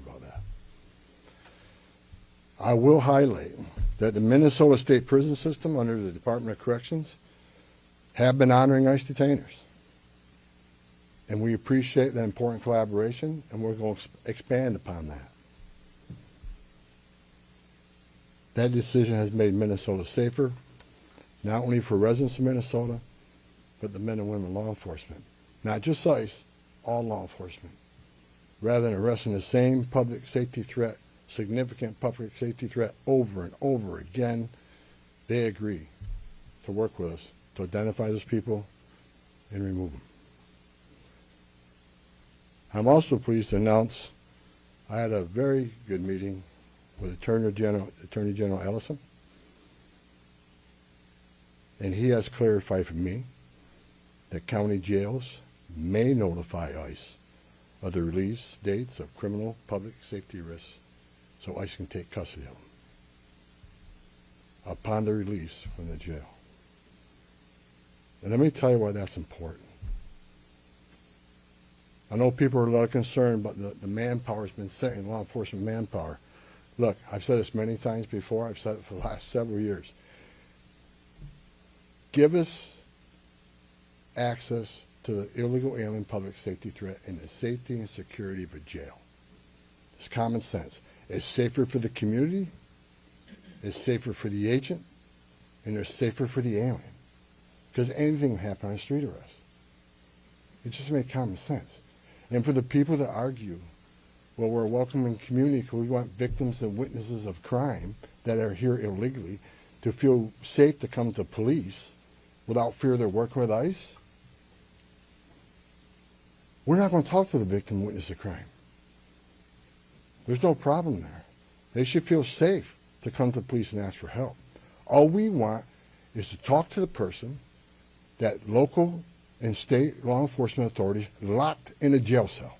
about that. I will highlight that the Minnesota State Prison System under the Department of Corrections have been honoring ICE detainers. And we appreciate that important collaboration, and we're going to expand upon that. That decision has made Minnesota safer, not only for residents of Minnesota, but the men and women law enforcement. Not just ICE, all law enforcement. Rather than arresting the same public safety threat, significant public safety threat over and over again, they agree to work with us to identify those people and remove them. I'm also pleased to announce I had a very good meeting with Attorney General Ellison, and he has clarified for me that county jails may notify ICE of the release dates of criminal public safety risks so ICE can take custody of them upon the release from the jail. And let me tell you why that's important. I know people are a lot concerned about the manpower has been set in law enforcement manpower. Look, I've said this many times before. I've said it for the last several years. Give us access to the illegal alien public safety threat and the safety and security of a jail. It's common sense. It's safer for the community, it's safer for the agent, and it's safer for the alien. Because anything can happen on a street arrest. It just makes common sense. And for the people that argue, well, we're a welcoming community because we want victims and witnesses of crime that are here illegally to feel safe to come to police without fear they're working with ICE, we're not going to talk to the victim and witness of crime. There's no problem there. They should feel safe to come to the police and ask for help. All we want is to talk to the person that local and state law enforcement authorities locked in a jail cell.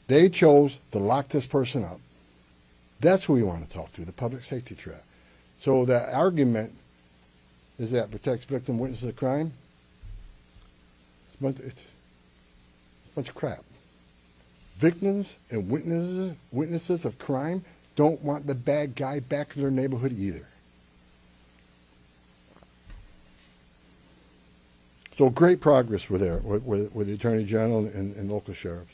They chose to lock this person up. That's who we want to talk to, the public safety threat. So that argument is that protects victim witnesses of crime. It's a bunch of crap. Victims and witnesses of crime don't want the bad guy back in their neighborhood either. So great progress with the Attorney General and local sheriffs.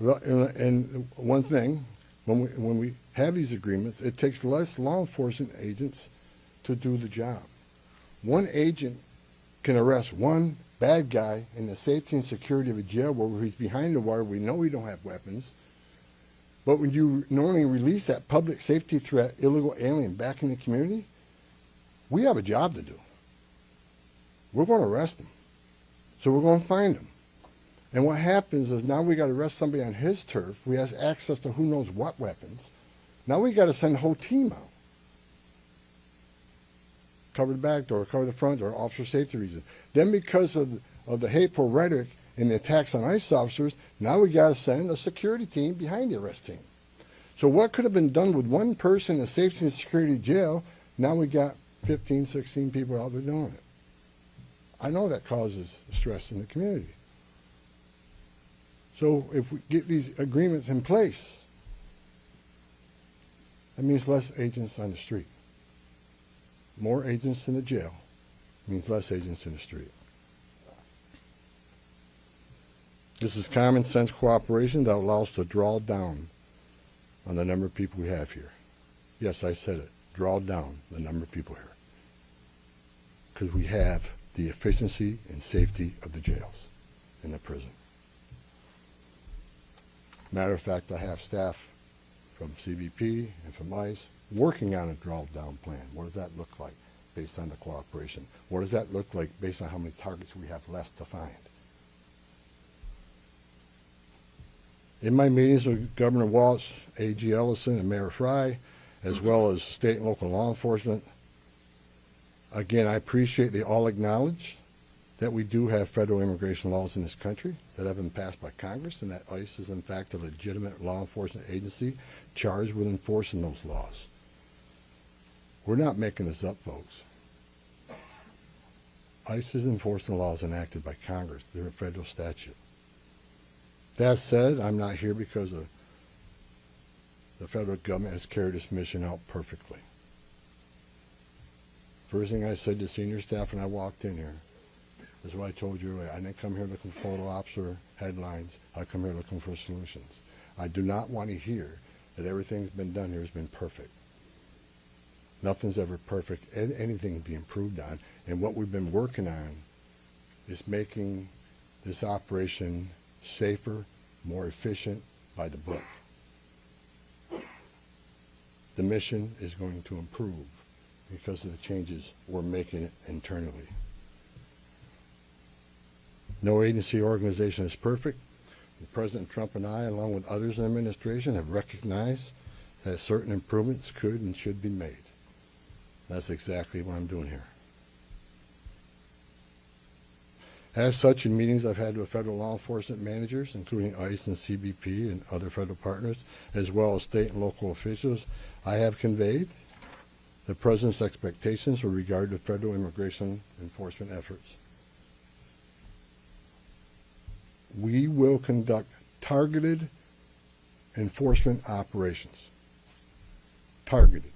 And one thing, when we have these agreements, it takes less law enforcement agents to do the job. One agent can arrest one bad guy in the safety and security of a jail where he's behind the wire. We know we don't have weapons. But when you normally release that public safety threat, illegal alien back in the community, we have a job to do. We're going to arrest him. So we're going to find him. And what happens is now we got to arrest somebody on his turf. We have access to who knows what weapons. Now we got to send the whole team out. Cover the back door, cover the front door, officer safety reasons. Then because of the hateful rhetoric and the attacks on ICE officers, now we got to send a security team behind the arrest team. So what could have been done with one person in a safety and security jail, now we got 15, 16 people out there doing it. I know that causes stress in the community. So if we get these agreements in place, that means less agents on the street. More agents in the jail means less agents in the street. This is common sense cooperation that allows us to draw down on the number of people we have here. Yes, I said it. Draw down the number of people here. Because we have the efficiency and safety of the jails and the prison. Matter of fact, I have staff from CBP and from ICE working on a draw-down plan. What does that look like based on the cooperation? What does that look like based on how many targets we have left to find? In my meetings with Governor Walz, A.G. Ellison, and Mayor Fry, as well as state and local law enforcement, again, I appreciate they all acknowledge that we do have federal immigration laws in this country that have been passed by Congress, and that ICE is in fact a legitimate law enforcement agency charged with enforcing those laws. We're not making this up, folks. ICE is enforcing laws enacted by Congress. They're a federal statute. That said, I'm not here because the federal government has carried its mission out perfectly. First thing I said to senior staff when I walked in here is what I told you earlier. I didn't come here looking for photo ops or headlines. I come here looking for solutions. I do not want to hear that everything's been done here has been perfect. Nothing's ever perfect. Anything can be improved on. And what we've been working on is making this operation safer, more efficient, by the book. The mission is going to improve because of the changes we're making internally. No agency or organization is perfect. President Trump and I, along with others in the administration, have recognized that certain improvements could and should be made. That's exactly what I'm doing here. As such, in meetings I've had with federal law enforcement managers, including ICE and CBP and other federal partners, as well as state and local officials, I have conveyed the President's expectations with regard to federal immigration enforcement efforts. We will conduct targeted enforcement operations. Targeted.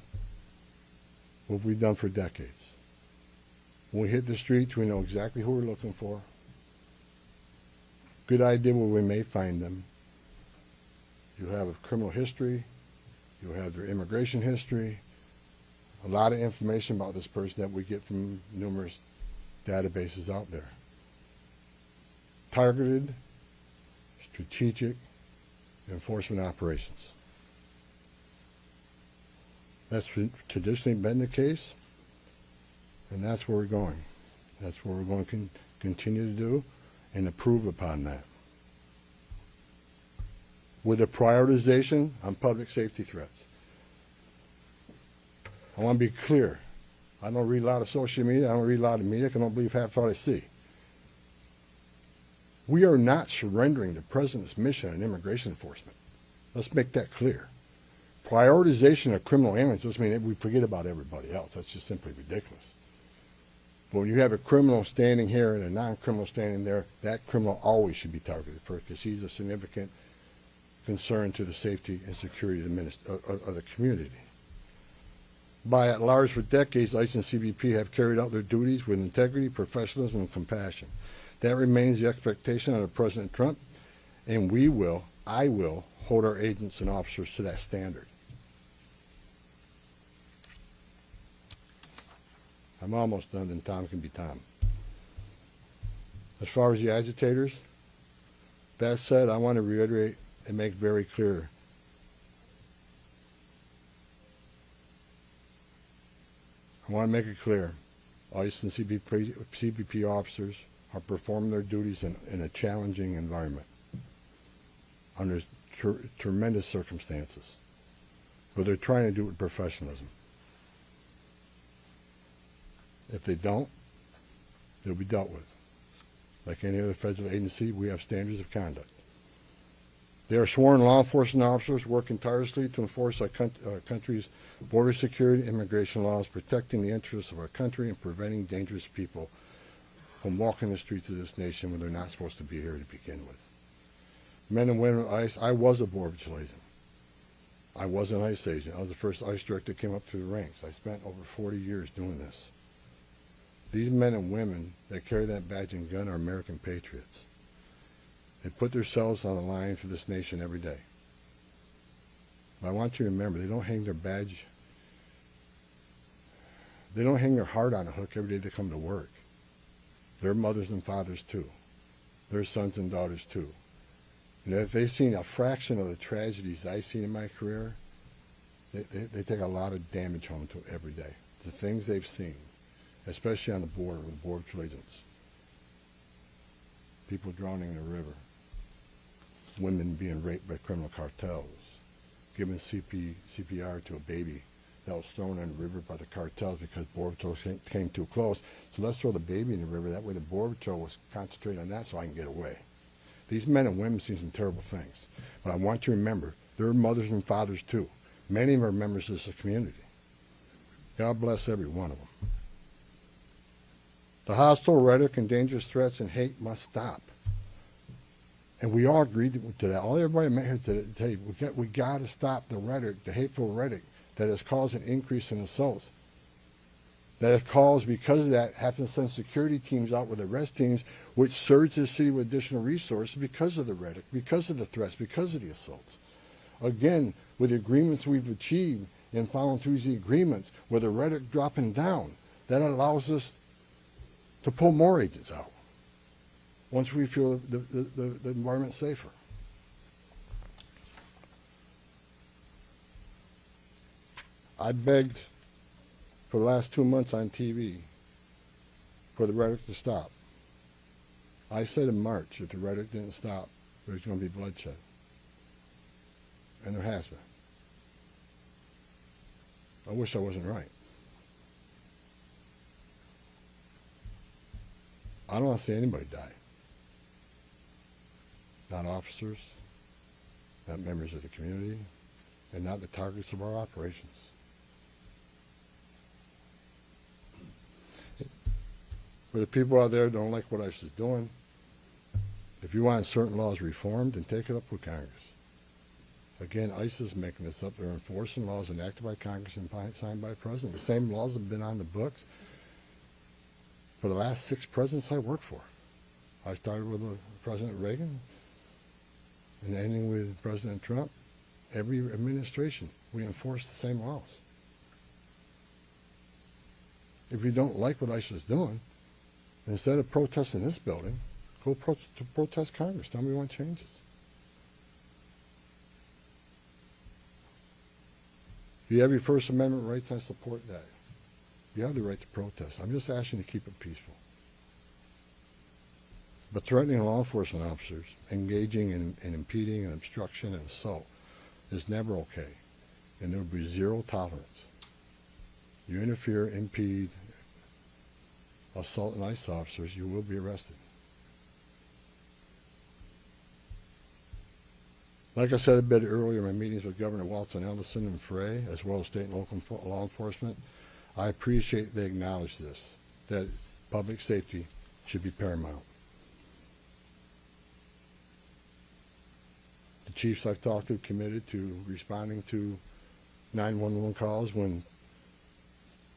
What we've done for decades. When we hit the streets, we know exactly who we're looking for. Good idea where we may find them. You have a criminal history. You have their immigration history. A lot of information about this person that we get from numerous databases out there. Targeted, strategic enforcement operations. That's traditionally been the case, and that's where we're going. That's what we're going to continue to do and improve upon that. With a prioritization on public safety threats. I want to be clear. I don't read a lot of social media. I don't read a lot of media. I don't believe half what I see. We are not surrendering the President's mission in immigration enforcement. Let's make that clear. Prioritization of criminal aliens doesn't mean that we forget about everybody else. That's just simply ridiculous. But when you have a criminal standing here and a non-criminal standing there, that criminal always should be targeted first because he's a significant concern to the safety and security of the community. By and large, for decades, ICE and CBP have carried out their duties with integrity, professionalism, and compassion. That remains the expectation under President Trump, and I will, hold our agents and officers to that standard. I'm almost done, then Tom can be Tom. As far as the agitators, that said, I want to reiterate and make very clear I want to make it clear, ICE and CBP officers are performing their duties in a challenging environment under tremendous circumstances, but they're trying to do it with professionalism. If they don't, they'll be dealt with. Like any other federal agency, we have standards of conduct. They are sworn law enforcement officers working tirelessly to enforce our country's border security and immigration laws, protecting the interests of our country and preventing dangerous people from walking the streets of this nation when they're not supposed to be here to begin with. Men and women of ICE, I was a Border Patrol agent. I was an ICE agent. I was the first ICE director that came up through the ranks. I spent over 40 years doing this. These men and women that carry that badge and gun are American patriots. They put themselves on the line for this nation every day. But I want you to remember, they don't hang their badge, they don't hang their heart on a hook every day they come to work. They're mothers and fathers too. They're sons and daughters too. And if they've seen a fraction of the tragedies I've seen in my career, they take a lot of damage home to every day. The things they've seen, especially on the border with Border Patrol agents. People drowning in the river. Women being raped by criminal cartels. Giving CPR to a baby that was thrown in the river by the cartels because Border Patrol came too close. So let's throw the baby in the river. That way the Border Patrol was concentrating on that so I can get away. These men and women see some terrible things. But I want you to remember, they're mothers and fathers too. Many of them are members of this community. God bless every one of them. The hostile rhetoric and dangerous threats and hate must stop. And we all agreed to that. All everybody met here today, we got to stop the rhetoric, the hateful rhetoric that has caused an increase in assaults. That has caused, because of that, having to send security teams out with arrest teams, which surge the city with additional resources because of the rhetoric, because of the threats, because of the assaults. Again, with the agreements we've achieved and following through the agreements, with the rhetoric dropping down, that allows us to pull more agents out once we feel the environment's safer. I begged for the last 2 months on TV for the rhetoric to stop. I said in March, if the rhetoric didn't stop, there's going to be bloodshed. And there has been. I wish I wasn't right. I don't want to see anybody die. Not officers, not members of the community, and not the targets of our operations. For the people out there who don't like what ICE is doing, if you want certain laws reformed, then take it up with Congress. Again, ICE is making this up. They're enforcing laws enacted by Congress and signed by the President. The same laws have been on the books for the last 6 presidents I worked for. I started with President Reagan and ending with President Trump. Every administration, we enforce the same laws. If you don't like what ICE is doing, instead of protesting this building, go protest Congress. Tell me you want changes. If you have your First Amendment rights, I support that. You have the right to protest. I'm just asking you to keep it peaceful. But threatening law enforcement officers, engaging in impeding and obstruction and assault is never okay. And there will be zero tolerance. You interfere, impede, assault ICE officers, you will be arrested. Like I said a bit earlier in my meetings with Governor Walton, Ellison, and Frey, as well as state and local law enforcement, I appreciate they acknowledge this, that public safety should be paramount. The chiefs I've talked to committed to responding to 911 calls when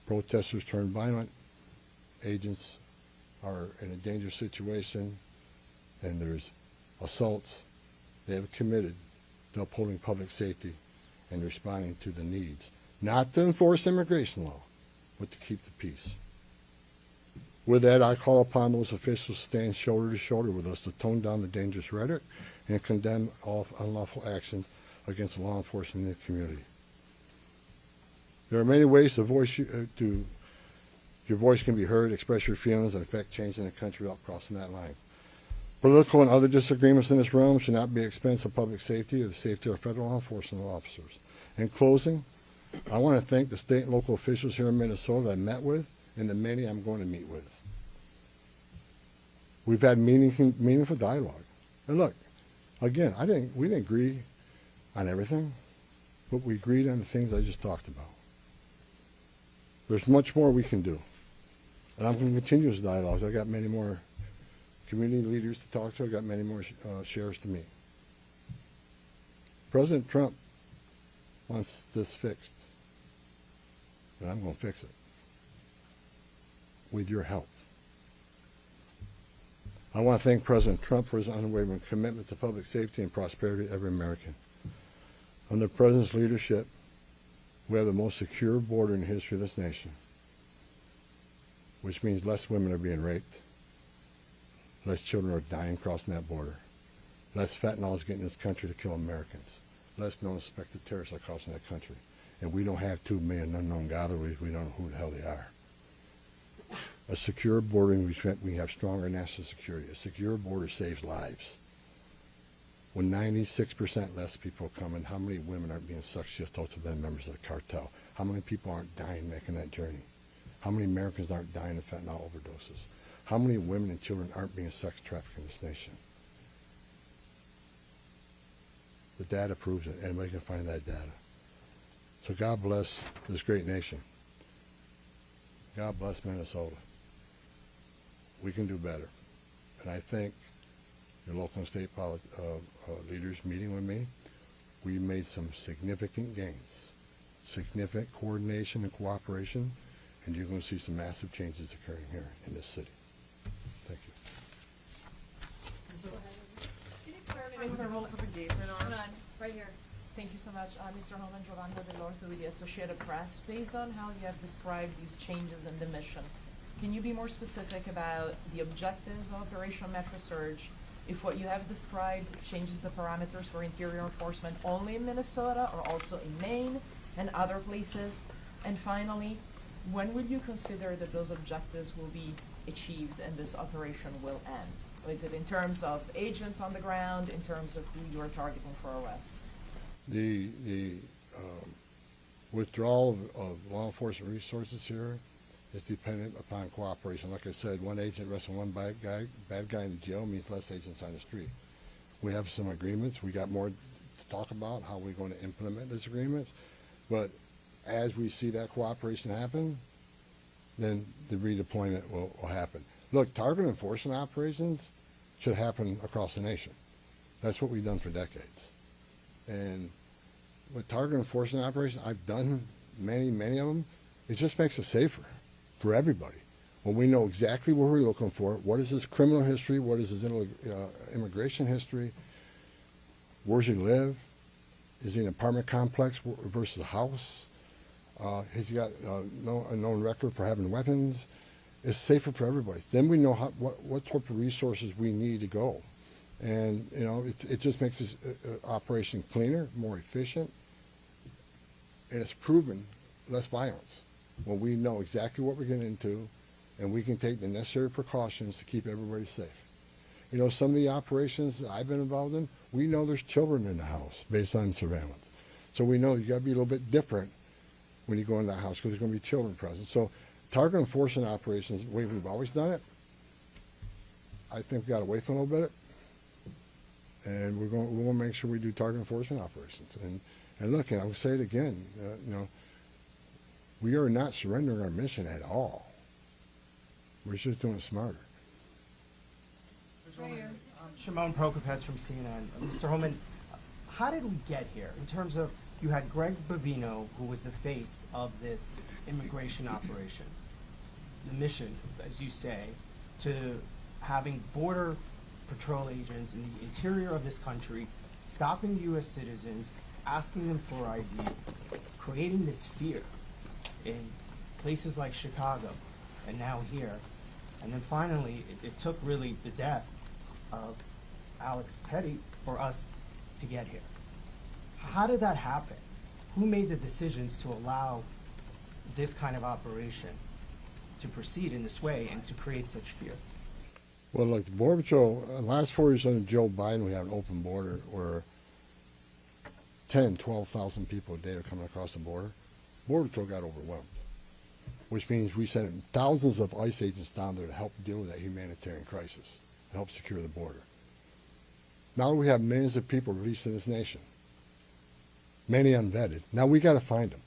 protesters turn violent, agents are in a dangerous situation, and there's assaults. They have committed to upholding public safety and responding to the needs, not to enforce immigration law, but to keep the peace. With that, I call upon those officials to stand shoulder to shoulder with us to tone down the dangerous rhetoric and condemn all unlawful action against law enforcement in the community. There are many ways your voice can be heard, express your feelings, and affect change in the country without crossing that line. Political and other disagreements in this realm should not be at the expense of public safety or the safety of federal law enforcement officers. In closing, I want to thank the state and local officials here in Minnesota that I met with and the many I'm going to meet with. We've had meaningful dialogue. And look, again, we didn't agree on everything, but we agreed on the things I just talked about. There's much more we can do. And I'm going to continue this dialogue. I got many more community leaders to talk to. I got many more sheriffs to meet. President Trump wants this fixed. And I'm going to fix it. With your help. I want to thank President Trump for his unwavering commitment to public safety and prosperity of every American. Under the President's leadership, we have the most secure border in the history of this nation, which means less women are being raped, less children are dying crossing that border, less fentanyl is getting in this country to kill Americans, less known suspected terrorists are crossing that country. And we don't have 2 million unknown gotaways. We don't know who the hell they are. A secure border, we have stronger national security. A secure border saves lives. When 96% less people come in, how many women aren't being sexually assaulted by members of the cartel? How many people aren't dying making that journey? How many Americans aren't dying of fentanyl overdoses? How many women and children aren't being sex trafficked in this nation? The data proves it. Anybody can find that data. So God bless this great nation. God bless Minnesota. We can do better. And I thank your local and state leaders meeting with me, we made some significant gains, significant coordination and cooperation, and you're going to see some massive changes occurring here in this city. Thank you. Can you clarify Mr. rules of engagement Hold on? on, right here. Thank you so much. Mr. Homan, Giovanna Delorto with the Associated Press. Based on how you have described these changes in the mission, can you be more specific about the objectives of Operation Metro Surge? If what you have described changes the parameters for interior enforcement only in Minnesota or also in Maine and other places? And finally, when will you consider that those objectives will be achieved and this operation will end? Is it in terms of agents on the ground, in terms of who you are targeting for arrests? The withdrawal of law enforcement resources here is dependent upon cooperation. Like I said, one agent arresting one bad guy in the jail means less agents on the street. We have some agreements. We got more to talk about how we're going to implement those agreements. But as we see that cooperation happen, then the redeployment will happen. Look, target enforcement operations should happen across the nation. That's what we've done for decades. And with target enforcement operations, I've done many of them. It just makes it safer for everybody. When we know exactly what we're looking for, what is his criminal history, what is his immigration history, where's he live, is he in an apartment complex versus a house, has he got a known record for having weapons, it's safer for everybody. Then we know what type of resources we need to go. And, you know, it just makes this operation cleaner, more efficient, and it's proven less violence when we know exactly what we're getting into and we can take the necessary precautions to keep everybody safe. You know, some of the operations that I've been involved in, we know there's children in the house based on surveillance. So we know you got to be a little bit different when you go into the house because there's going to be children present. So target enforcement operations, the way we've always done it, I think we got away from a little bit. And we're going to make sure we do target enforcement operations. And look, and I will say it again, you know, we are not surrendering our mission at all. We're just doing it smarter. Shimon Prokopez from CNN. Mr. Homan, how did we get here in terms of you had Greg Bovino, who was the face of this immigration operation, the mission, as you say, to having border patrol agents in the interior of this country, stopping U.S. citizens, asking them for ID, creating this fear in places like Chicago and now here. And then finally, it took really the death of Alex Pretti for us to get here. How did that happen? Who made the decisions to allow this kind of operation to proceed in this way and to create such fear? Well, look, the Border Patrol, in the last 4 years under Joe Biden, we have an open border where 10, 12,000 people a day are coming across the border. Border Patrol got overwhelmed, which means we sent thousands of ICE agents down there to help deal with that humanitarian crisis, to help secure the border. Now we have millions of people released in this nation, many unvetted. Now we got to find them.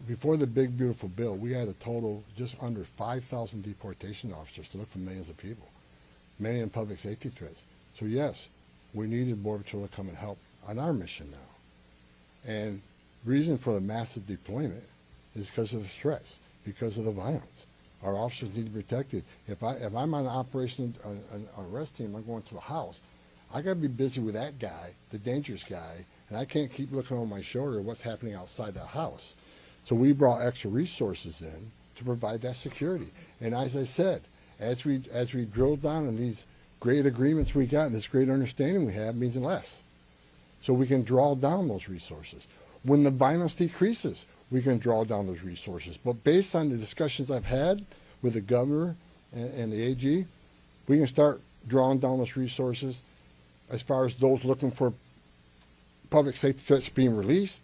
Before the big, beautiful bill, we had a total just under 5,000 deportation officers to look for millions of people, many in public safety threats. So yes, we needed Border Patrol to come and help on our mission now. And the reason for the massive deployment is because of the threats, because of the violence. Our officers need to be protected. If I'm on an operation, an arrest team, I'm going to a house, I got to be busy with that guy, the dangerous guy, and I can't keep looking over my shoulder at what's happening outside the house. So we brought extra resources in to provide that security. And as I said, as we drill down on these great agreements we got and this great understanding we have means less. So we can draw down those resources. When the violence decreases, we can draw down those resources. But based on the discussions I've had with the governor and the AG, we can start drawing down those resources as far as those looking for public safety threats being released,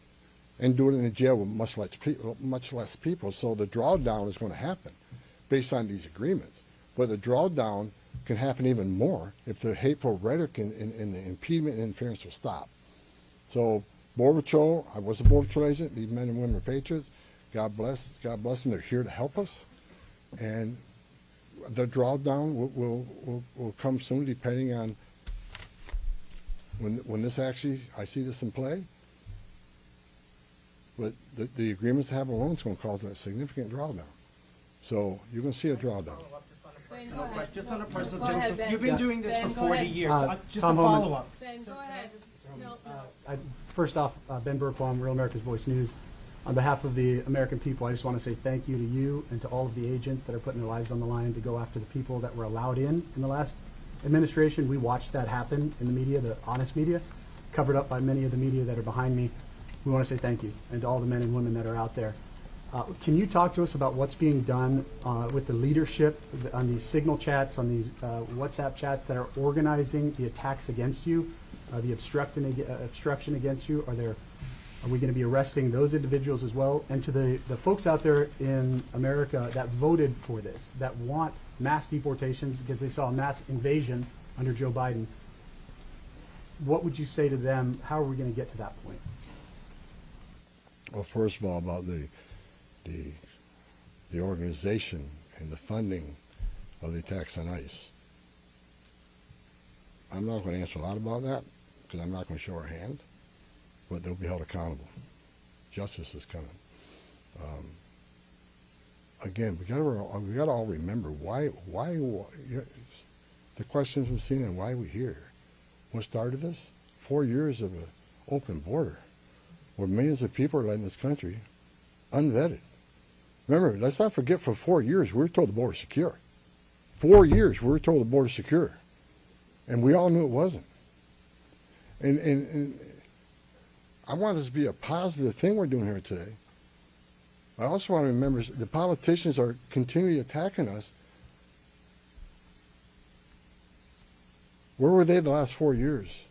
and do it in the jail with much less people. So the drawdown is going to happen based on these agreements. But the drawdown can happen even more if the hateful rhetoric and the impediment and interference will stop. So Border Patrol, I was a Border Patrol agent. These men and women are patriots. God bless them. They're here to help us. And the drawdown will come soon, depending on when this actually, I see this in play. But the agreements to have a loan is going to cause a significant drawdown. So you're going to see a drawdown. Ben, go ahead. Just on a No, personal, go ahead, Ben. you've been doing this Ben, for go 40 ahead. years. Just a Tom Homan. follow-up. Ben, go ahead. No. First off, Ben Burkbaum, Real America's Voice News. On behalf of the American people, I just want to say thank you to you and to all of the agents that are putting their lives on the line to go after the people that were allowed in the last administration. We watched that happen in the media, the honest media, covered up by many of the media that are behind me. We want to say thank you, and to all the men and women that are out there. Can you talk to us about what's being done with the leadership on these signal chats, on these WhatsApp chats that are organizing the attacks against you, the obstruction against you? Are we going to be arresting those individuals as well? And to the folks out there in America that voted for this, that want mass deportations because they saw a mass invasion under Joe Biden, what would you say to them? How are we going to get to that point? Well, first of all, about the organization and the funding of the attacks on ICE. I'm not going to answer a lot about that because I'm not going to show our hand, but they'll be held accountable. Justice is coming. Again, we got to all remember why the questions from CNN, why are we here? What started this? 4 years of an open border, where millions of people are letting this country unvetted. Remember, let's not forget, for 4 years we were told the border's secure. 4 years we were told the border's secure, and we all knew it wasn't. And I want this to be a positive thing we're doing here today. I also want to remember the politicians are continually attacking us. Where were they the last 4 years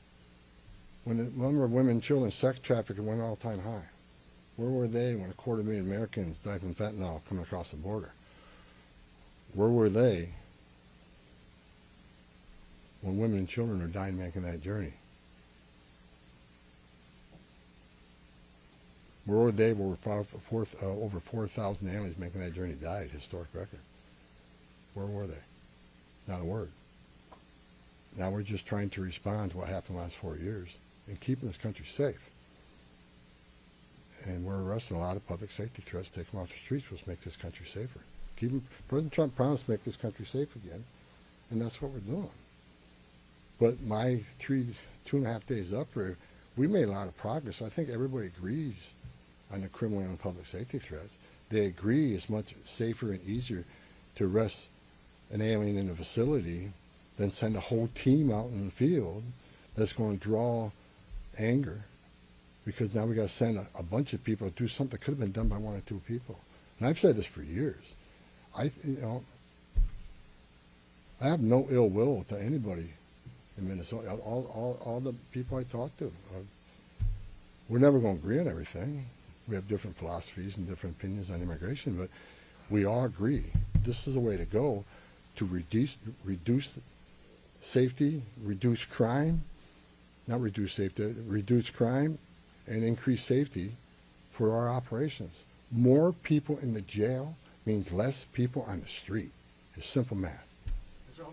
when the number of women and children sex trafficking went all-time high? Where were they when 250,000 Americans died from fentanyl coming across the border? Where were they when women and children are dying making that journey? Where were they where over 4,000 aliens making that journey died, historic record? Where were they? Not a word. Now we're just trying to respond to what happened the last 4 years and keeping this country safe. And we're arresting a lot of public safety threats, take them off the streets, which make this country safer. President Trump promised to make this country safe again, and that's what we're doing. But my 2.5 days up here, we made a lot of progress. I think everybody agrees on the criminal and public safety threats. They agree it's much safer and easier to arrest an alien in a facility than send a whole team out in the field that's going to draw anger, because now we got to send a bunch of people to do something that could have been done by 1 or 2 people. And I've said this for years. I have no ill will to anybody in Minnesota. All the people I talk to, we're never going to agree on everything. We have different philosophies and different opinions on immigration, but we all agree this is a way to go to reduce safety, reduce crime, not reduce safety, reduce crime and increase safety for our operations. More people in the jail means less people on the street. It's simple math. Sir,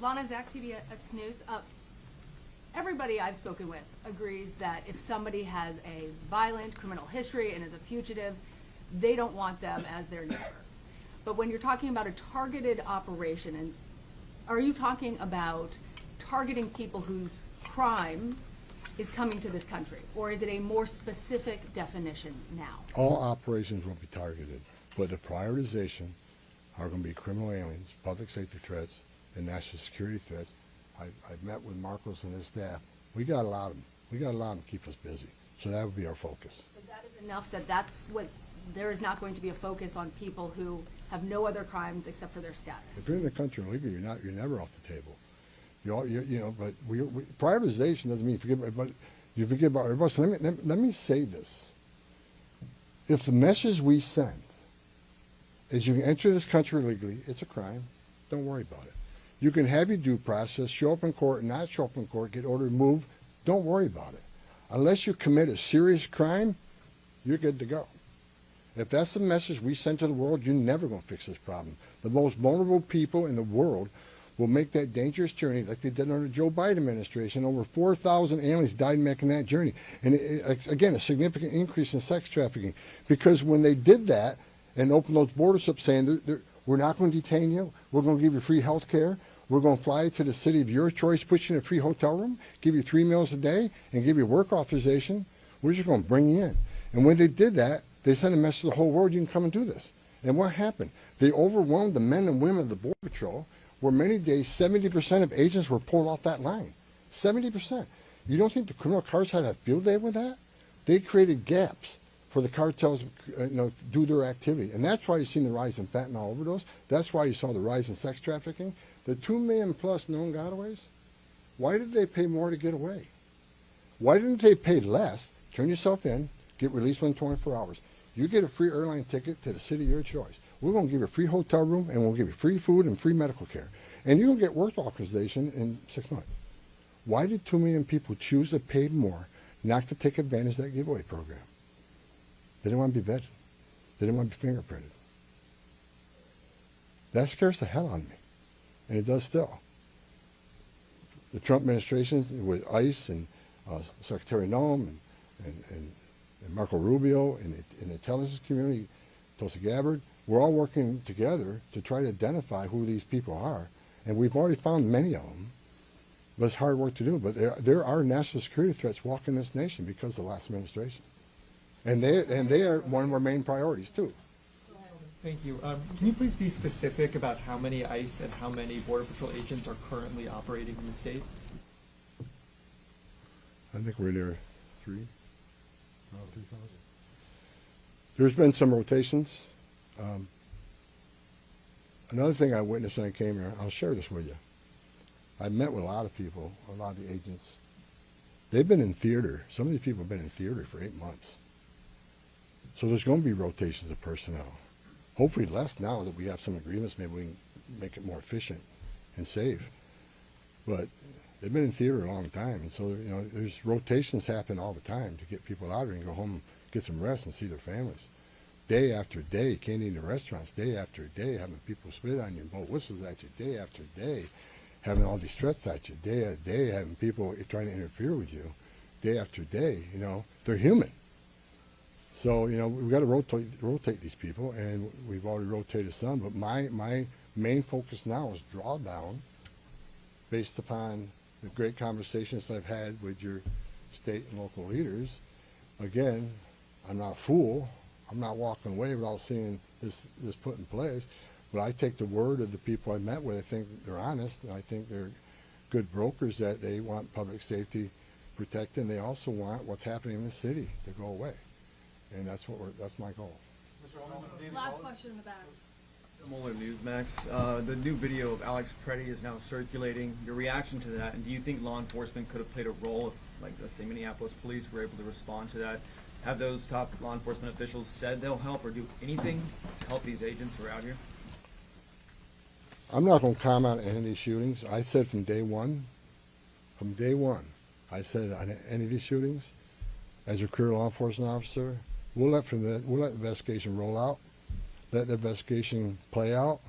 Lana Zach, CBS News. Everybody I've spoken with agrees that if somebody has a violent criminal history and is a fugitive, they don't want them as their neighbor. But when you're talking about a targeted operation, and are you talking about targeting people whose crime is coming to this country, or is it a more specific definition now? All operations will be targeted, but the prioritization are going to be criminal aliens, public safety threats, and national security threats. I've met with Marcos and his staff. We got a lot of them. We got a lot of them to keep us busy. So that would be our focus. But that is enough that's what, there is not going to be a focus on people who have no other crimes except for their status. If you're in the country illegally, you're never off the table. But prioritization doesn't mean but you forget about everybody. So let me say this. If the message we send is you can enter this country illegally, it's a crime, don't worry about it. You can have your due process, show up in court, not show up in court, get ordered removed, don't worry about it. Unless you commit a serious crime, you're good to go. If that's the message we send to the world, you're never going to fix this problem. The most vulnerable people in the world will make that dangerous journey like they did under the Joe Biden administration. Over 4,000 aliens died making that journey. And again, a significant increase in sex trafficking. Because when they did that and opened those borders up saying, we're not going to detain you, we're going to give you free health care, we're going to fly you to the city of your choice, put you in a free hotel room, give you 3 meals a day, and give you work authorization, we're just going to bring you in. And when they did that, they sent a message to the whole world, you can come and do this. And what happened? They overwhelmed the men and women of the Border Patrol, where many days 70% of agents were pulled off that line. 70%. You don't think the criminal cartels had a field day with that? They created gaps for the cartels do their activity. And that's why you've seen the rise in fentanyl overdose. That's why you saw the rise in sex trafficking. The 2 million plus known gotaways, why did they pay more to get away? Why didn't they pay less, turn yourself in, get released within 24 hours? You get a free airline ticket to the city of your choice. We're going to give you a free hotel room, and we'll give you free food and free medical care. And you're going to get work authorization in 6 months. Why did 2 million people choose to pay more not to take advantage of that giveaway program? They didn't want to be vetted. They didn't want to be fingerprinted. That scares the hell out of me. And it does still. The Trump administration with ICE and Secretary Noem and Marco Rubio and the intelligence community, Tulsi Gabbard, we're all working together to try to identify who these people are. And we've already found many of them. But it's hard work to do. But there are national security threats walking this nation because of the last administration. And they are one of our main priorities, too. Thank you. Can you please be specific about how many ICE and how many Border Patrol agents are currently operating in the state? I think we're near 3,000. There's been some rotations. Another thing I witnessed when I came here, I'll share this with you. I met with a lot of people, a lot of the agents. They've been in theater. Some of these people have been in theater for 8 months. So there's going to be rotations of personnel. Hopefully less now that we have some agreements. Maybe we can make it more efficient and safe. But they've been in theater a long time. And so, there's rotations happen all the time to get people out here and go home, get some rest and see their families. Day after day, can't eat in restaurants, day after day, having people spit on you and blow whistles at you, day after day, having all these threats at you, day after day, having people trying to interfere with you, day after day. They're human. So, we've got to rotate these people, and we've already rotated some. But my main focus now is drawdown, based upon the great conversations I've had with your state and local leaders. Again, I'm not a fool. I'm not walking away without seeing this put in place. But I take the word of the people I met with. I think they're honest, and I think they're good brokers, that they want public safety protected, and they also want what's happening in the city to go away. And that's my goal. Last question in the back. Muller Newsmax. The new video of Alex Pretti is now circulating. Your reaction to that, and do you think law enforcement could have played a role if, let's say, Minneapolis police were able to respond to that? Have those top law enforcement officials said they'll help or do anything to help these agents who are out here? I'm not going to comment on any of these shootings. I said from day one, I said on any of these shootings, as a career law enforcement officer, we'll let the investigation roll out, let the investigation play out,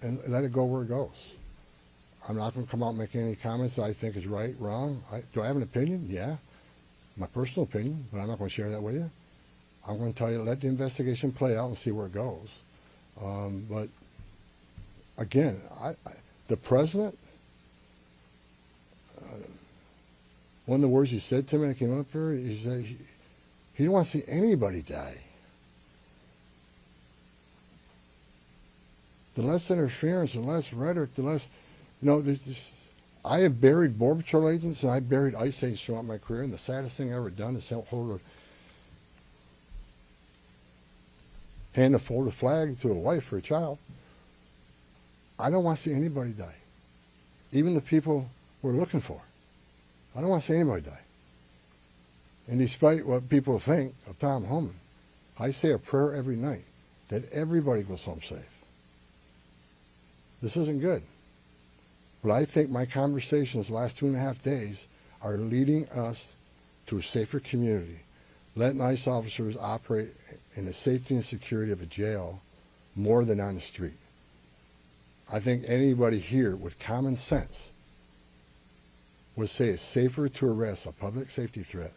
and let it go where it goes. I'm not going to come out and make any comments that I think is right, wrong. Do I have an opinion? Yeah, my personal opinion, but I'm not going to share that with you. I'm going to tell you, let the investigation play out and see where it goes. But again, the president, one of the words he said to me when I came up here, he said he didn't want to see anybody die. The less interference, the less rhetoric, the less, I have buried Border Patrol agents and I buried ICE agents throughout my career, and the saddest thing I've ever done is hold hand a folded flag to a wife or a child. I don't want to see anybody die, even the people we're looking for. I don't want to see anybody die. And despite what people think of Tom Homan, I say a prayer every night that everybody goes home safe. This isn't good. But I think my conversations the last 2.5 days are leading us to a safer community, let ICE officers operate in the safety and security of a jail more than on the street. I think anybody here with common sense would say it's safer to arrest a public safety threat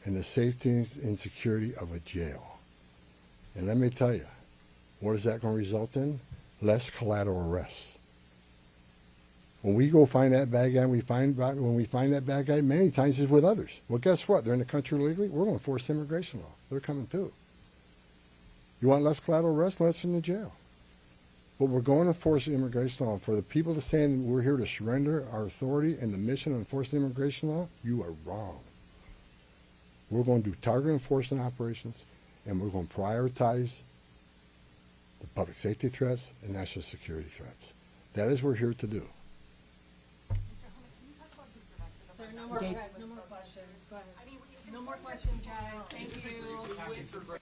in the safety and security of a jail. And let me tell you, what is that going to result in? Less collateral arrests. When we go find that bad guy, when we find that bad guy, many times it's with others. Well, guess what? They're in the country illegally. We're going to enforce immigration law. They're coming too. You want less collateral arrest? Less in the jail. But we're going to enforce immigration law. For the people to say we're here to surrender our authority and the mission of enforcing immigration law, you are wrong. We're going to do target enforcement operations, and we're going to prioritize the public safety threats and national security threats. That is what we're here to do. Sir, no more questions. Go ahead. No more questions, guys. Thank you.